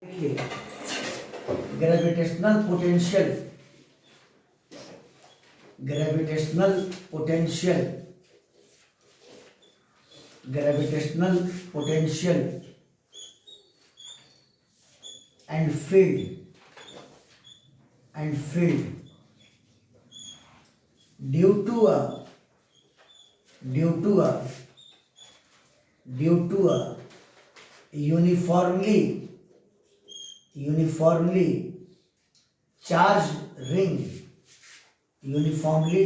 देखिए gravitational potential gravitational potential gravitational potential and field due to a uniformly charged ring uniformly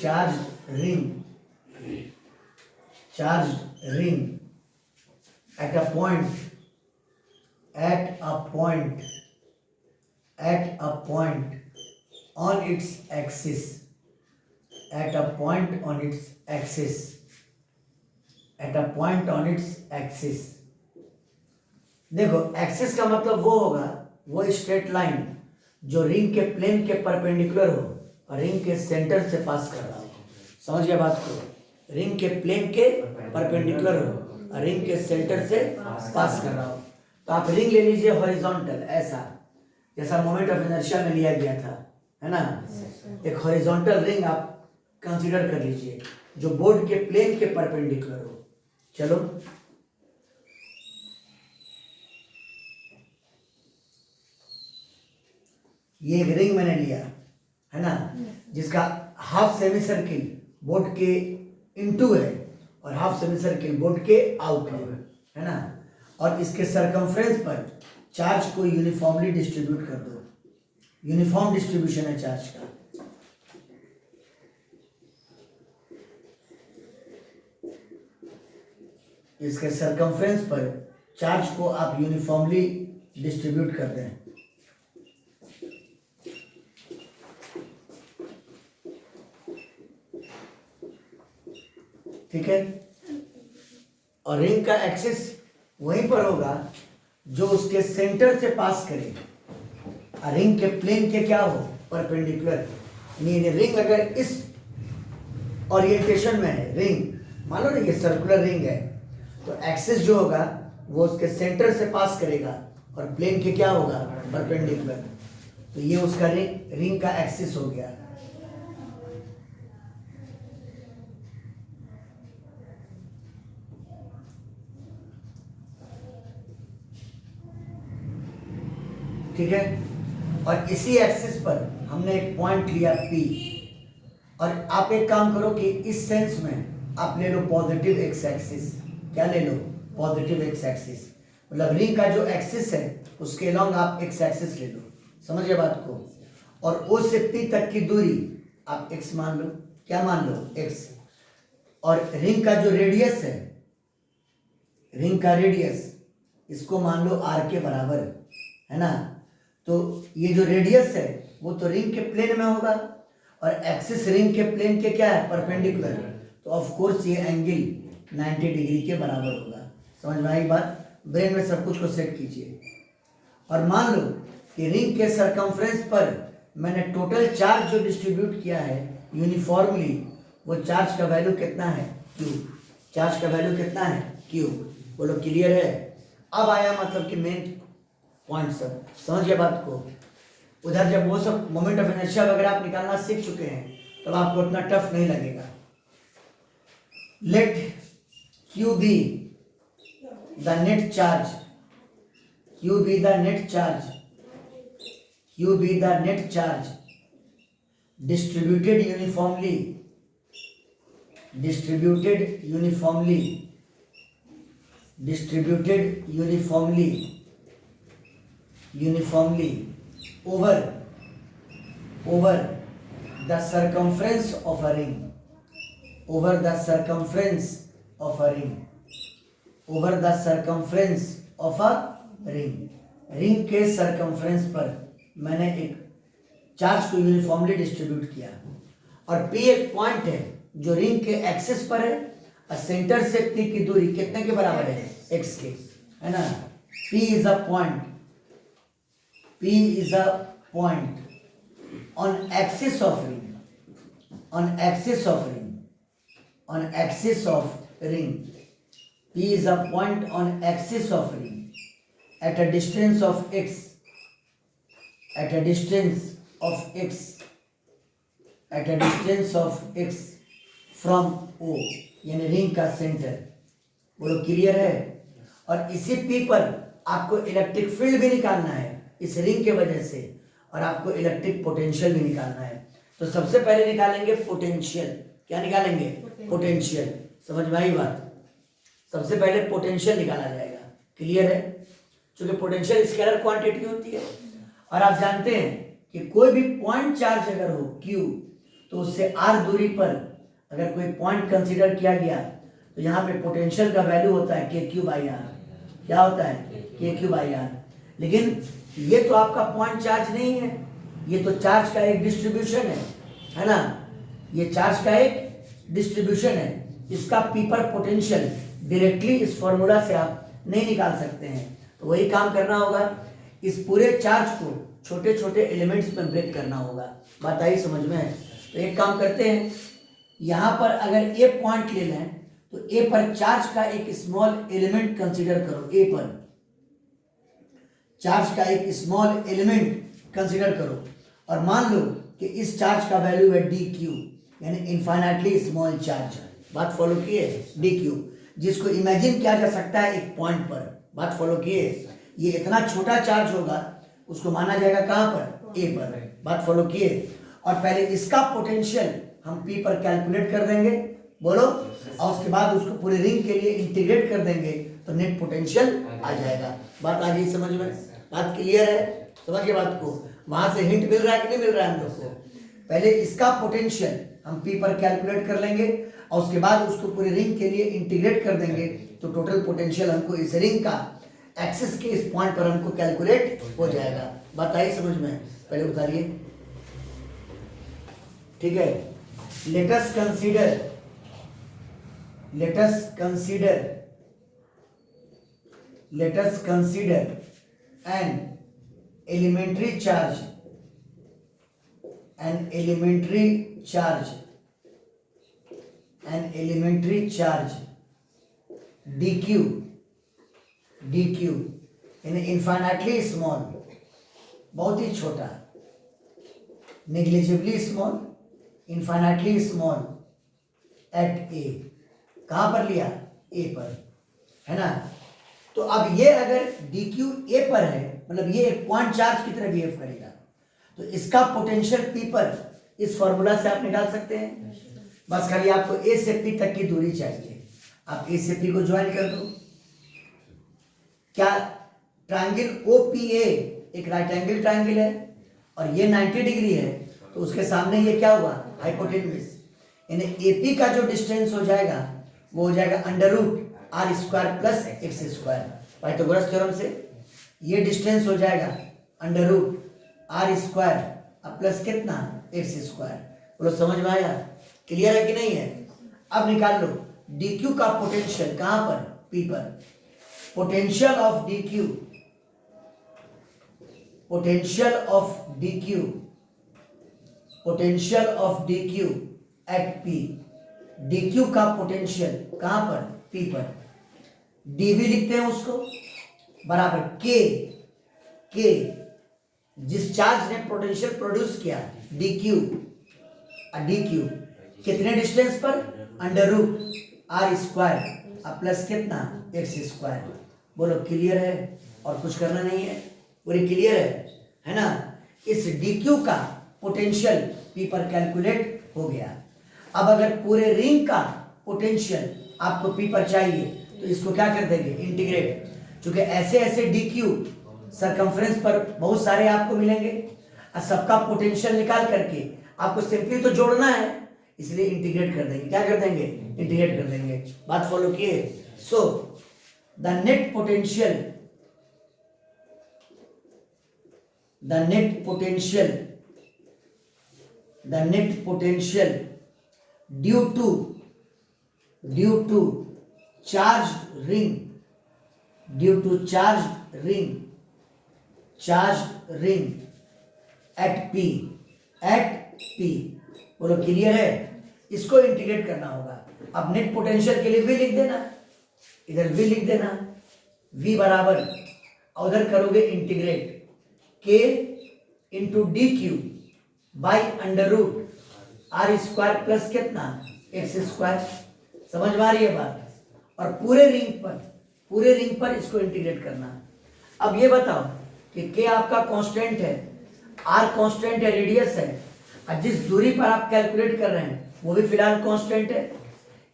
charged ring at a point on its axis देखो axis का मतलब वो होगा, वो straight line जो ring के प्लेन के परपेंडिकुलर हो और रिंग के सेंटर से पास कर रहा हो। समझ गया बात को? रिंग के प्लेन के परपेंडिकुलर हो और रिंग के सेंटर से पास कर रहा हो। तो आप रिंग ले लीजिए हॉरिजॉन्टल, ऐसा जैसा मोमेंट ऑफ इनर्शिया में लिया गया था, है ना। एक हॉरिजॉन्टल रिंग आप कंसीडर कर लीजिए जो बोर्ड के प्लेन के परपेंडिकुलर हो। चलो ये एक रिंग मैंने लिया, है ना, जिसका हाफ सेमी सर्किल बोर्ड के इनटू है और हाफ सेमी सर्किल बोर्ड के आउट है ना। और इसके सरकमफ्रेंस पर चार्ज को यूनिफॉर्मली डिस्ट्रीब्यूट कर दो। यूनिफॉर्म डिस्ट्रीब्यूशन है चार्ज का। इसके सरकमफ्रेंस पर चार्ज को आप यूनिफॉर्मली डिस्ट्रीब्यूट कर दें। ठीक है। और रिंग का एक्सिस वहीं पर होगा जो उसके सेंटर से पास करे। रिंग के प्लेन के क्या हो, परपेंडिकुलर। रिंग अगर इस ओरिएंटेशन में है, रिंग मान लो ना ये सर्कुलर रिंग है, तो एक्सिस जो होगा वो उसके सेंटर से पास करेगा और प्लेन के क्या होगा, परपेंडिकुलर। तो ये उसका रिंग का एक्सिस हो गया। ठीक है। और इसी एक्सिस पर हमने एक पॉइंट लिया P, और आप एक काम करो कि इस सेंस में आप ले लो पॉजिटिव एक्स एक्सिस। क्या ले लो? Positive x axis. मतलब रिंग का जो एक्सिस है उसके अलोंग आप एक्स एक्सिस ले लो। समझिए बात को? और O से P तक की दूरी आप x मान लो। क्या मान लो? x। और रिंग का जो रेडियस है, रिंग का रेडियस इसको मान लो r के बराबर, है ना। तो ये जो रेडियस है वो तो रिंग के प्लेन में होगा और एक्सिस रिंग के प्लेन के क्या है, परपेंडिकुलर। तो ऑफ कोर्स ये एंगल 90 डिग्री के बराबर होगा। समझ में आई बात? ब्रेन में सब कुछ को सेट कीजिए। और मान लो कि रिंग के सरकमफ्रेंस पर मैंने टोटल चार्ज जो डिस्ट्रीब्यूट किया है यूनिफॉर्मली, वो चार्ज का वैल्यू कितना है, Q। चार्ज का वैल्यू कितना है, Q। बोलो क्लियर है? अब आया मतलब कि मेन पॉइंट। सब समझ गए बात को? उधर जब वो सब मोमेंट ऑफ इनर्शिया वगैरह आप निकालना सीख चुके हैं तब आपको उतना टफ नहीं लगेगा। Let Q be the net charge, Q be the net charge, Q be the net charge distributed uniformly over the circumference of a ring, over the circumference of a ring, over the circumference of a ring। Ring के circumference पर मैंने एक charge को uniformly distribute किया। और P एक point है जो रिंग के एक्सिस पर है और सेंटर से P की दूरी कितने के बराबर है, x के, है ना। P is a point, P is a point on axis of ring, on axis of ring, on axis of ring, P is a point on axis of ring at a distance of x, at a distance of x, at a distance of x from O, यानी ring का centre. बोलो clear है। और इसी P पर आपको electric field भी निकालना है इस रिंग के वजह से, और आपको इलेक्ट्रिक पोटेंशियल भी निकालना है। तो सबसे पहले निकालेंगे पोटेंशियल। क्या निकालेंगे? पोटेंशियल। समझ में आई बात? सबसे पहले पोटेंशियल निकाला जाएगा। क्लियर है? क्योंकि पोटेंशियल स्केलर क्वांटिटी होती है, और आप जानते हैं कि कोई भी पॉइंट चार्ज अगर हो Q, तो उससे r दूरी पर अगर कोई पॉइंट कंसीडर किया गया तो यहाँ पे पोटेंशियल का वैल्यू होता है KQ/R। क्या होता है? KQ/R। लेकिन ये तो आपका पॉइंट चार्ज नहीं है, ये तो चार्ज का एक डिस्ट्रीब्यूशन है ना? ये चार्ज का एक डिस्ट्रीब्यूशन है। इसका P पर पोटेंशियल डायरेक्टली इस फॉर्मूला से आप नहीं निकाल सकते हैं। तो वही काम करना होगा, इस पूरे चार्ज को छोटे छोटे एलिमेंट्स में ब्रेक करना होगा। बात आई समझ में? तो एक काम करते हैं, यहाँ पर अगर ए पॉइंट ले लें तो ए पर चार्ज का एक स्मॉल एलिमेंट कंसीडर करो। ए पर चार्ज का एक स्मॉल एलिमेंट कंसीडर करो, और मान लो कि इस चार्ज का वैल्यू है dq, यानी इनफाइनाइटली स्मॉल चार्ज। बात फॉलो किए? dq, जिसको इमेजिन किया जा सकता है एक पॉइंट पर। बात फॉलो किए? ये इतना छोटा चार्ज होगा, उसको माना जाएगा कहां पर? ए पर। बात फॉलो किए? और पहले इसका पोटेंशियल हम P पर कैलकुलेट कर देंगे। बोलो। और उसके बाद उसको पूरे रिंग के लिए इंटीग्रेट कर देंगे तो नेट पोटेंशियल आ जाएगा। बात आ गई समझ में? बात क्लियर है? समझ के बात को? वहां से हिंट मिल रहा है कि नहीं मिल रहा है हम लोग को? पहले इसका पोटेंशियल हम P पर कैलकुलेट कर लेंगे, और उसके बाद उसको पूरे रिंग के लिए इंटीग्रेट कर देंगे तो टोटल पोटेंशियल हमको इस रिंग का एक्सिस के इस पॉइंट पर हमको कैलकुलेट हो जाएगा। बात आई समझ में? पहले उतारिए। ठीक है। let us consider an elementary charge dq in infinitely small, बहुत ही छोटा, negligibly small, infinitely small at A. कहां पर लिया? ए पर, है ना? तो अब ये अगर dq ए पर है, मतलब ये एक पॉइंट चार्ज की तरह बिहेव करेगा, तो इसका पोटेंशियल P पर इस फॉर्मूला से आप निकाल सकते हैं। बस खाली आपको ए से P तक की दूरी चाहिए। आप ए से P को ज्वाइन कर दो। क्या ट्रायंगल OPA एक राइट एंगल ट्रायंगल है और ये 90 डिग्री है, तो उसके सामने ये क्या हुआ? हाइपोटेन्यूज। यानी AP का जो डिस्टेंस हो जाएगा वो हो जाएगा √r² plus x²। Pythagoras theorem से ये डिस्टेंस हो जाएगा √r² प्लस कितना? x²। बोलो समझ में आया? क्लियर है कि नहीं है? अब निकाल लो dq का पोटेंशियल। कहां पर? P पर। Potential of dq at P। dq का पोटेंशियल कहां पर? P पर। dv लिखते हैं उसको बराबर k, जिस चार्ज ने पोटेंशियल प्रोड्यूस किया dq कितने डिस्टेंस पर? √r² प्लस कितना? x²। बोलो क्लियर है? और कुछ करना नहीं है? पूरी क्लियर है ना? इस dq का पोटेंशियल P पर कैलकुलेट हो गया। अब अगर पूरे रिंग का पोटेंशियल आपको P पर चाहिए तो इसको क्या कर देंगे? इंटीग्रेट। क्योंकि ऐसे ऐसे dq सरकमफ्रेंस पर बहुत सारे आपको मिलेंगे, और सबका पोटेंशियल निकाल करके आपको सिंपली तो जोड़ना है, इसलिए इंटीग्रेट कर देंगे। क्या कर देंगे? इंटीग्रेट कर देंगे। बात फॉलो किए? So the net potential due to charge ring at P। बोलो क्लियर है? इसको इंटीग्रेट करना होगा। अब नेट पोटेंशियल के लिए भी लिख देना, इधर v लिख देना, v बराबर उधर करोगे integrate k into D Q by under root are square plus कितना एक्स स्क्वायर। समझ में आ रही है बात? और पूरे रिंग पर इसको इंटीग्रेट करना। अब ये बताओ कि k आपका कांस्टेंट है, r कांस्टेंट है, रेडियस है, और जिस दूरी पर आप कैलकुलेट कर रहे हैं वो भी फिलहाल कांस्टेंट है,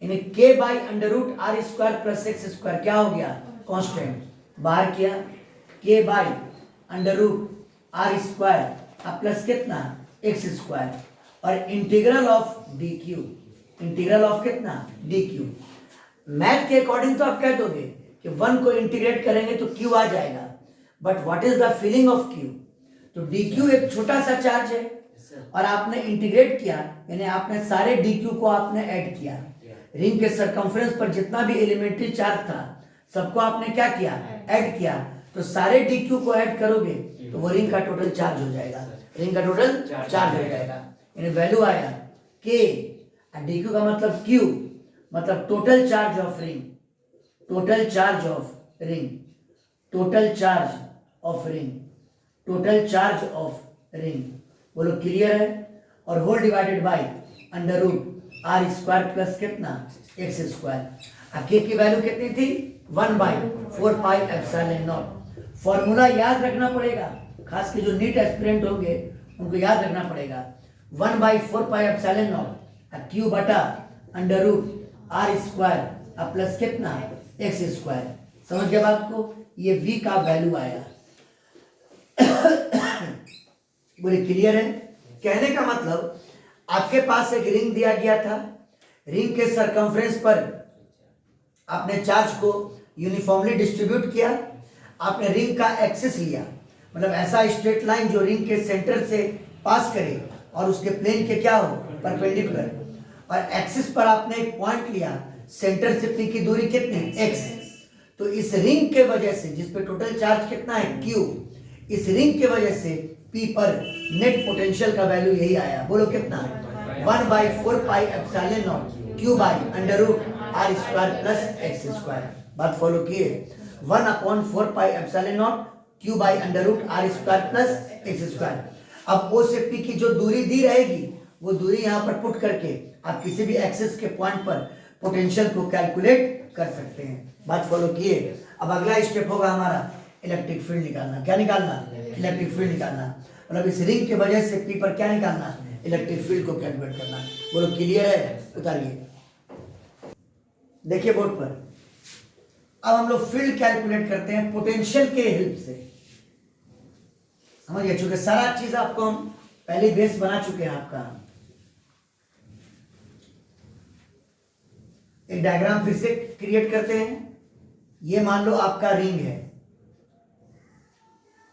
यानी k by under root are square plus x square क्या हो गया कांस्टेंट। बाहर किया k by under root are square plus कितना एक्स स्क्वायर, और integral of D Q, integral of कितना डी क्यू। मैथ के अकॉर्डिंग तो आप कह दोगे कि 1 को इंटीग्रेट करेंगे तो q आ जाएगा, but what is the feeling of q? तो डी क्यू एक छोटा सा चार्ज है और आपने इंटीग्रेट किया, यानी आपने सारे डी क्यू को आपने ऐड किया। रिंग के सरकमफ्रेंस पर जितना भी एलिमेंट्री चार्ज था सबको आपने क्या किया ऐड किया, तो सारे डी क्यू को ऐड करोगे तो वो रिंग का टोटल चार्ज हो जाएगा, रिंग का टोटल चार्ज हो जाएगा। यानी वैल्यू आया k, डी क्यू का मतलब q, मतलब total charge of ring, total charge of ring, total charge of ring, total charge of ring. बोलो क्लियर है? और whole divided by under root are square plus कितना एक्स स्क्वायर। के की value कितनी थी 1/4 पाई एप्सिलॉन नॉट। फॉर्मूला याद रखना पड़ेगा, खास के जो नीट एस्पिरेंट होंगे उनको याद रखना पड़ेगा। 1/4 पाई एप्सिलॉन नॉट क्यू बटा under root are square plus कितना एक्स स्क्वायर। समझ गए बात को? ये v का वैल्यू आया। बोले क्लियर है? कहने का मतलब आपके पास एक रिंग दिया गया था, रिंग के सरकमफ्रेंस पर आपने चार्ज को यूनिफॉर्मली डिस्ट्रीब्यूट किया, आपने रिंग का एक्सिस लिया, मतलब ऐसा स्ट्रेट लाइन जो रिंग के सेंटर से पास करे और उसके प्लेन के क्या हो परपेंडिकुलर, और एक्सिस पर आपने एक पॉइंट लिया, सेंटर से पी की दूरी कितनी x। तो इस रिंग के वजह से जिस पे टोटल चार्ज कितना है q, इस रिंग के वजह से p पर नेट पोटेंशियल का वैल्यू यही आया। बोलो कितना 1/4 pi epsilon not q by under root are square plus x square. बात फॉलो किए? 1/4 pi epsilon not q by under root are square plus x square. अब o से p की जो दूरी दी रहेगी वो दूरी यहाँ पर पुट करके आप किसी भी एक्सिस के पॉइंट पर पोटेंशियल को कैलकुलेट कर सकते हैं। बात फॉलो किए? अब अगला स्टेप होगा हमारा इलेक्ट्रिक फील्ड निकालना। क्या निकालना? इलेक्ट्रिक फील्ड निकालना, मतलब इस रिंग के वजह से पी पर क्या निकालना? इलेक्ट्रिक फील्ड को कैलकुलेट करना। बोलो क्लियर है? उतारिए, देखिए बोर्ड पर। अब हम लोग फील्ड कैलकुलेट करते हैं पोटेंशियल के हेल्प से। समझिए, चूंकि सारा चीज आपको हम पहले बेस बना चुके हैं आपका। एक डायग्राम फिर से क्रिएट करते हैं। ये मान लो आपका रिंग है,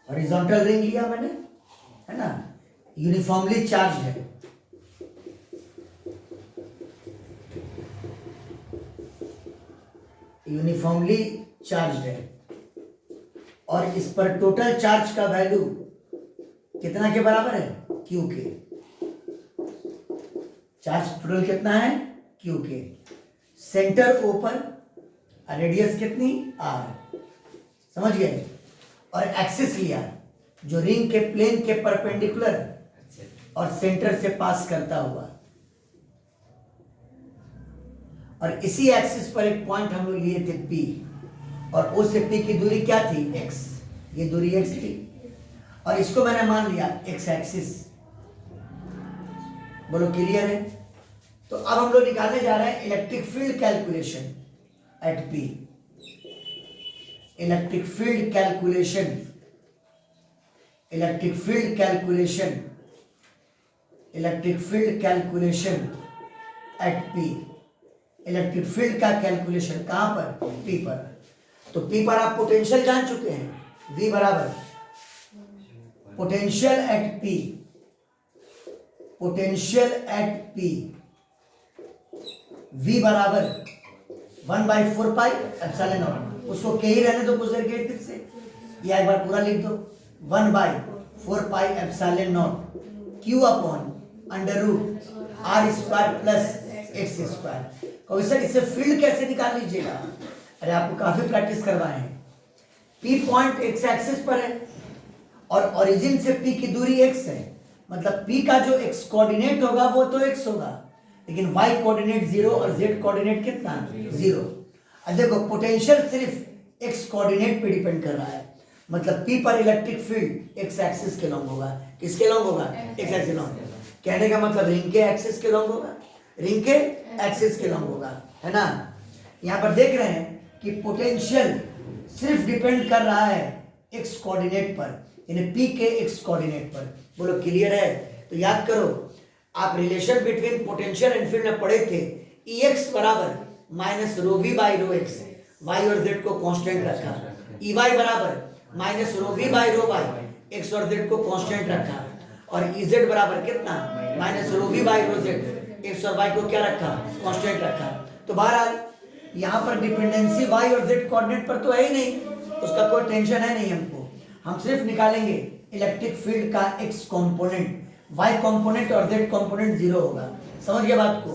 हॉरिजॉन्टल रिंग लिया मैंने, है ना, यूनिफॉर्मली चार्ज है। यूनिफॉर्मली चार्ज है और इस पर टोटल चार्ज का वैल्यू कितना के बराबर है? क्यू के। चार्ज टोटल कितना है? क्यू के। सेंटर ओपन, रेडियस कितनी? आर। समझ गए? और एक्सिस लिया जो रिंग के प्लेन के परपेंडिकुलर और सेंटर से पास करता हुआ, और इसी एक्सिस पर एक पॉइंट हम लोग लिए थे P, और O से P की दूरी क्या थी? x। ये दूरी x थी और इसको मैंने मान लिया x एक्सिस। बोलो क्लियर है? तो अब हम लोग निकालने जा रहे हैं electric field calculation at P। Electric field calculation, electric field calculation, electric field calculation at P। Electric field का कैलकुलेशन कहां पर? P पर। तो P पर आप पोटेंशियल जान चुके हैं, V बराबर potential at P, potential at P, V बराबर 1/4 पाई एप्सिलॉन नॉट। उसको के ही रहने दो कुछ देर के, फिर से या एक बार पूरा लिख दो 1/4 pi epsilon not Q upon under root are square plus x square. कहो सर इससे फील्ड कैसे निकाल लीजिएगा? अरे आपको काफी प्रैक्टिस करवाए हैं। P पॉइंट एक्स एक्सिस पर है और ओरिजिन से P की दूरी x है, मतलब P का जो x कोऑर्डिनेट होगा वो तो x होगा, लेकिन y कोऑर्डिनेट 0 और z कोऑर्डिनेट कितना 0। अब देखो पोटेंशियल सिर्फ x कोऑर्डिनेट पे डिपेंड कर रहा है, मतलब P पर इलेक्ट्रिक फील्ड x एक्सिस के लॉन्ग होगा। किसके लॉन्ग होगा? x axis long. कहने का मतलब रिंग के एक्सिस के लॉन्ग होगा, रिंग के एक्सिस के लॉन्ग होगा, है ना। यहाँ पर देख रहे हैं कि पोटेंशियल सिर्फ डिपेंड कर रहा है x कोऑर्डिनेट पर, यानी P के x कोऑर्डिनेट पर। बोलो क्लियर है? तो याद करो, आप relation between potential and field में पढ़े थे, Ex बराबर minus rho V by rho X, Y और जेड को कांस्टेंट रखा। Ey बराबर minus rho V by rho Y, X और जेड को कांस्टेंट रखा। और Ez बराबर कितना? Minus rho V by rho Z, X और वाई को क्या रखा? कांस्टेंट रखा। तो बहरहाल यहाँ पर डिपेंडेंसी y और z कोऑर्डिनेट पर तो है ही नहीं, उसका कोई टेंशन है नहीं हमको। हम सिर्फ निकालेंगे इलेक्ट्रिक फील्ड का x कंपोनेंट, y कंपोनेंट और z कंपोनेंट 0 होगा। समझ गए बात को?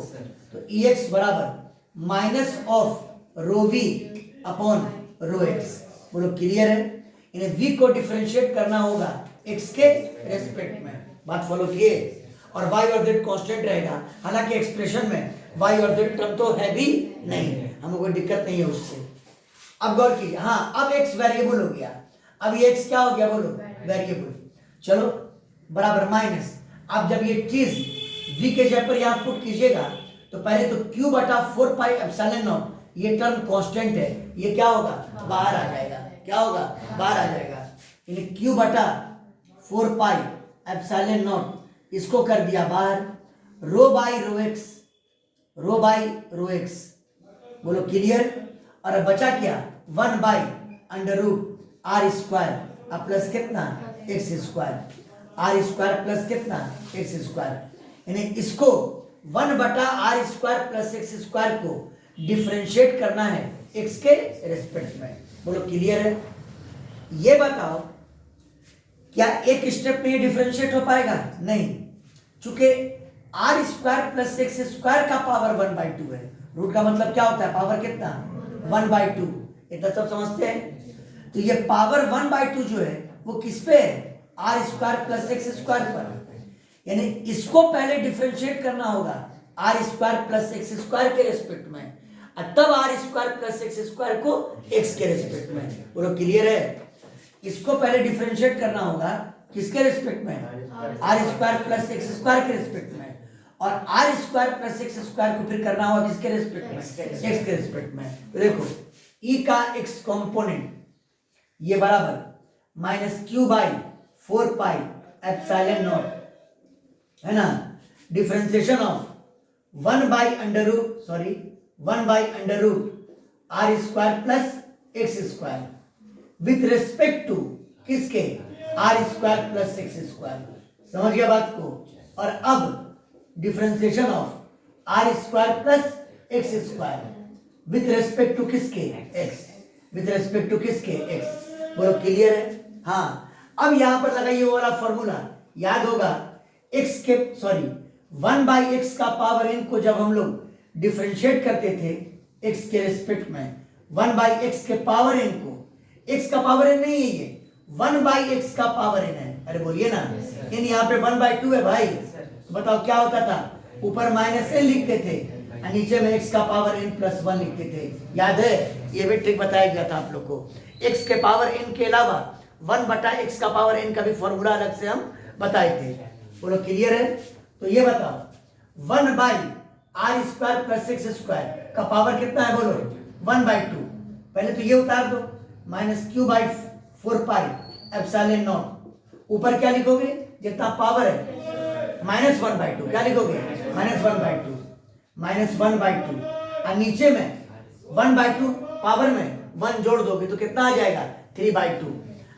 तो Ex बराबर minus of rho V upon rho x. बोलो क्लियर है? इन्हें v को डिफरेंशिएट करना होगा x के रेस्पेक्ट में। बात फॉलो किए? और y और z कांस्टेंट रहेगा, हालांकि एक्सप्रेशन में y और z टर्म तो है भी नहीं, हमें कोई दिक्कत नहीं है उससे। अब गौर कीजिए, हाँ अब x वेरिएबल हो गया। अब ये x क्या हो गया? बोलो वेरिएबल। चलो बराबर माइनस, अब जब ये चीज v के जगह पर यहाँ पुट कीजिएगा तो पहले तो q बटा 4 पाई एप्सिलॉन नॉट, ये टर्म कांस्टेंट है, ये क्या होगा? बाहर आ जाएगा। क्या होगा? बाहर आ जाएगा। यानी q बटा 4 पाई एप्सिलॉन नॉट, इसको कर दिया बाहर, rho by rho x, rho by rho x. बोलो क्लियर? और अब बचा क्या? 1 by under root are square अब प्लस कितना? X square, r square plus कितना? X square. यानी इसको 1 बटा r square plus x square को डिफरेंशिएट करना है एक्स के रेस्पेक्ट में। बोलो क्लियर है? ये बताओ क्या एक स्टेप में ये डिफरेंशिएट हो पाएगा? नहीं, चूंकि R square plus x square का पावर 1/2 है। रूट का मतलब क्या होता है? पावर कितना? 1/2। इतना सब समझते हैं? तो ये पावर 1/2 जो है वो किस पे है? R square plus x square पर। यानी इसको पहले डिफरेंशिएट करना होगा R square plus x square के रेस्पेक्ट में, और तब R square plus x square को एक्स के रेस्पेक्ट में। बोलो क्लियर है? इसको पहले डिफरेंशिएट करना होगा किसके रेस्पेक्ट में? R square plus x square के रेस्पेक्ट में, और R square plus x square को फिर करना होगा किसके रेस्पेक्ट में? एक्स के रेस्पेक्ट में। तो देखो ई का एक्स कंपोनेंट ये बराबर minus Q by 4 pi epsilon naught, है ना, differentiation of 1 by under root are square plus x square with respect to किसके? R square plus x square. समझ गया बात को? और अब differentiation of r square plus x square with respect to किसके? एक्स, विथ रेस्पेक्ट टू किसके? X. बोलो क्लियर है? हाँ अब यहां पर लगाइए वो वाला फॉर्मूला, याद होगा एक्स के 1 बाई एक्स का पावर एन को जब हम लोग डिफरेंशिएट करते थे एक्स के रेस्पेक्ट में, 1 बाई एक्स के पावर एन को, एक्स का पावर एन नहीं है ये, 1 बाई एक्स का पावर एन है। अरे बोलिए ना, इन यहाँ पे 1/2 है भाई। तो बताओ क्या होता था? ऊपर माइनस एन लिखते थे और नीचे में एक्स का पावर एन प्लस 1 लिखते थे। याद है? ये भी ट्रिक बताया गया था आप लोग को। एक्स के पावर एन के अलावा 1 बटा एक्स का पावर एन का भी फॉर्मूला अलग से हम बताए थे। बोलो क्लियर है? तो ये बताओ 1 by R square plus x square का पावर कितना है? बोलो 1/2। पहले तो ये उतार दो, minus Q by 4 pi epsilon naught, ऊपर क्या लिखोगे? जितना पावर है माइनस 1/2, क्या लिखोगे? माइनस 1/2 और नीचे में 1/2 पावर में 1 जोड़ दोगे तो कितना आ जाएगा? 3/2।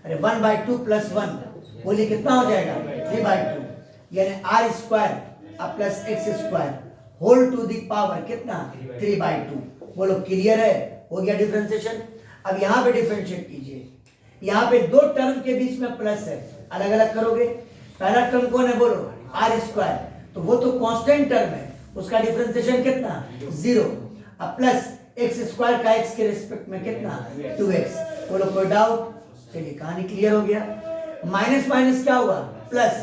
अरे 1/2 प्लस 1 बोलिए कितना हो जाएगा? 3/2। यानी R square plus x square whole to the power कितना? 3/2। बोलो क्लियर है? हो गया डिफरेंशिएशन। अब यहाँ पे डिफरेंशिएट कीजिए, यहाँ पे दो टर्म के बीच में प्लस है, अलग अलग करोगे। पहला टर्म कौन है? बोलो आर स्क्वायर, तो वो तो कांस्टेंट टर्म है, उसका डिफरेंशिएशन कितना? 0। अब प्लस एक्स स्क्वायर का एक्स के रिस्पेक्ट में कितना 2x। बोलो कोई डाउट? चलिए कहानी क्लियर हो गया। माइनस माइनस क्या हुआ प्लस,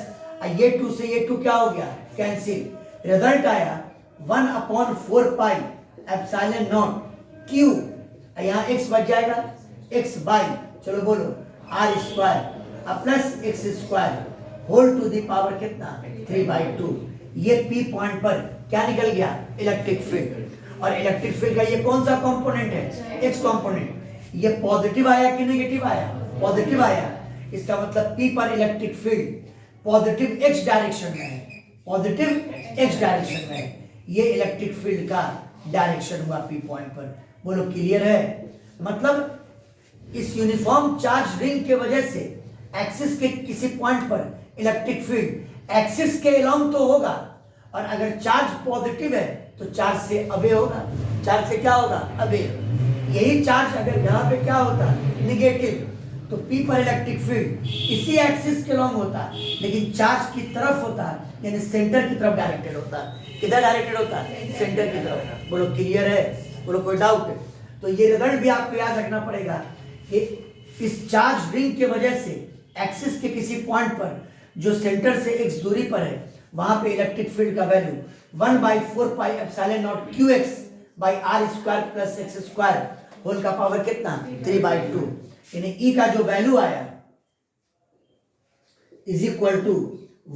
ये 2 से ये 2 क्या हो गया कैंसिल, रिजल्ट आया 1/4 पाई एप्सिलॉन नॉट क्यू, यहाँ x बच जाएगा x बाई, चलो बोलो r square plus x square whole to the power कितना 3/2। ये p पॉइंट पर क्या निकल गया इलेक्ट्रिक फील्ड। और इलेक्ट्रिक फील्ड का ये कौन सा कंपोनेंट है x कंपोनेंट। ये पॉजिटिव आया कि नेगेटिव आया, पॉजिटिव आया। इसका मतलब p पर electric field positive x direction में है, पॉजिटिव x डायरेक्शन में है। ये इलेक्ट्रिक फील्ड का डायरेक्शन हुआ p पॉइंट पर। बोलो क्लियर है? मतलब इस यूनिफॉर्म चार्ज रिंग के वजह से एक्सिस के किसी पॉइंट पर इलेक्ट्रिक फील्ड एक्सिस के अलोंग तो होगा, और अगर चार्ज पॉजिटिव है तो चार्ज से अवे होगा, चार्ज से क्या होगा अवे। यही चार्ज अगर यहाँ पे क्या होता निगेटिव, तो p पर इलेक्ट्रिक फील्ड इसी एक्सिस के अलोंग होता, लेकिन चार्ज की तरफ होता, यानी सेंटर की तरफ डायरेक्टेड होता। किधर डायरेक्टेड होता? सेंटर की तरफ। बोलो क्लियर है? बोलो कोई डाउट? तो ये रिजल्ट भी आपको याद रखना पड़ेगा कि इस चार्ज रिंग के वजह से एक्सिस के किसी पॉइंट पर जो सेंटर से x दूरी पर है, वहां पे इलेक्ट्रिक फील्ड का value 1/4 pi epsilon naught qx by r square plus x square whole का पावर कितना 3/2, यानी E का जो वैल्यू आया is equal to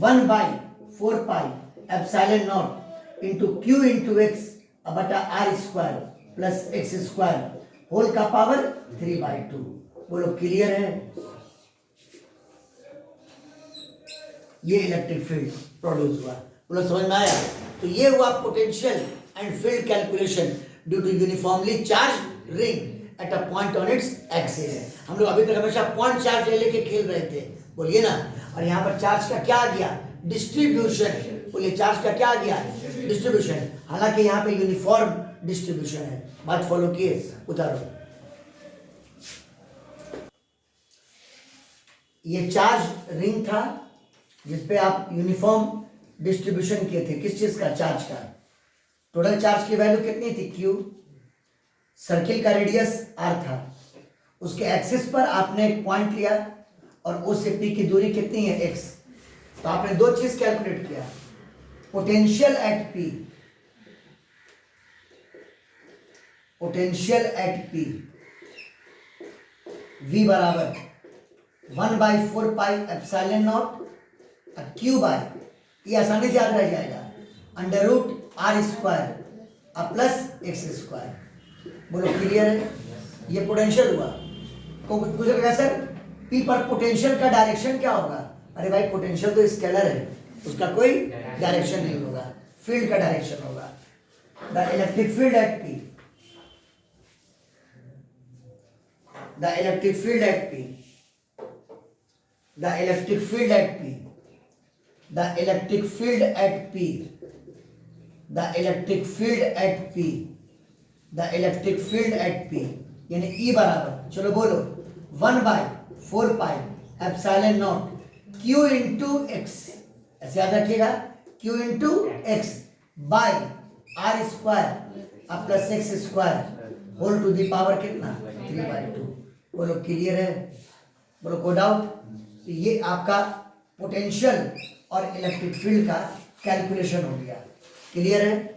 1/4 pi epsilon naught into q into X बटा r square plus x square whole का power 3/2। बोलो clear है? ये इलेक्ट्रिक फील्ड प्रोड्यूस हुआ। बोलो समझ में आया? तो ये हुआ potential and field calculation due to uniformly charge ring at a point on its axis. हम लोग अभी तक हमेशा पॉइंट चार्ज ले लेके खेल रहे थे, बोलिए ना। और यहाँ पर चार्ज का क्या आ गया डिस्ट्रीब्यूशन। बोलिए चार्ज का क्या आ गया डिस्ट्रीब्यूशन। हालांकि यहाँ पे यूनिफॉर्म डिस्ट्रीब्यूशन है। बात फॉलो किए, उतारो। ये चार्ज रिंग था जिसपे आप यूनिफॉर्म डिस्ट्रीब्यूशन किए थे। किस चीज का? चार्ज का। टोटल चार्ज की वैल्यू कितनी थी Q। सर्किल का रेडियस R था, उसके एक्सिस पर आपने एक पॉइंट लिया और O से P की दूरी कितनी है x। तो आपने दो चीज कैलकुलेट किया, potential at P, potential at P V बराबर 1/4 pi epsilon not Q by, ये आसानी से याद रह जाएगा, under root R square plus x square. बोलो क्लियर है? ये पोटेंशियल हुआ। कुछ लगा सर P पर पोटेंशियल का डायरेक्शन क्या होगा? अरे भाई पोटेंशियल तो स्केलर है, उसका कोई डायरेक्शन नहीं होगा, फील्ड का डायरेक्शन होगा। The electric field at P, the electric field at P, the electric field at P, the electric field at P, the electric field at P, the electric field at P, यानी E बराबर, चलो बोलो 1/4 pi epsilon not Q into X, ऐसे याद रखिएगा, Q into X by R square plus x square whole to the power कितना 3/2। बोलो clear है? बोलो कोई डाउट? तो ये आपका पोटेंशियल और इलेक्ट्रिक फील्ड का कैलकुलेशन हो गया। क्लियर है?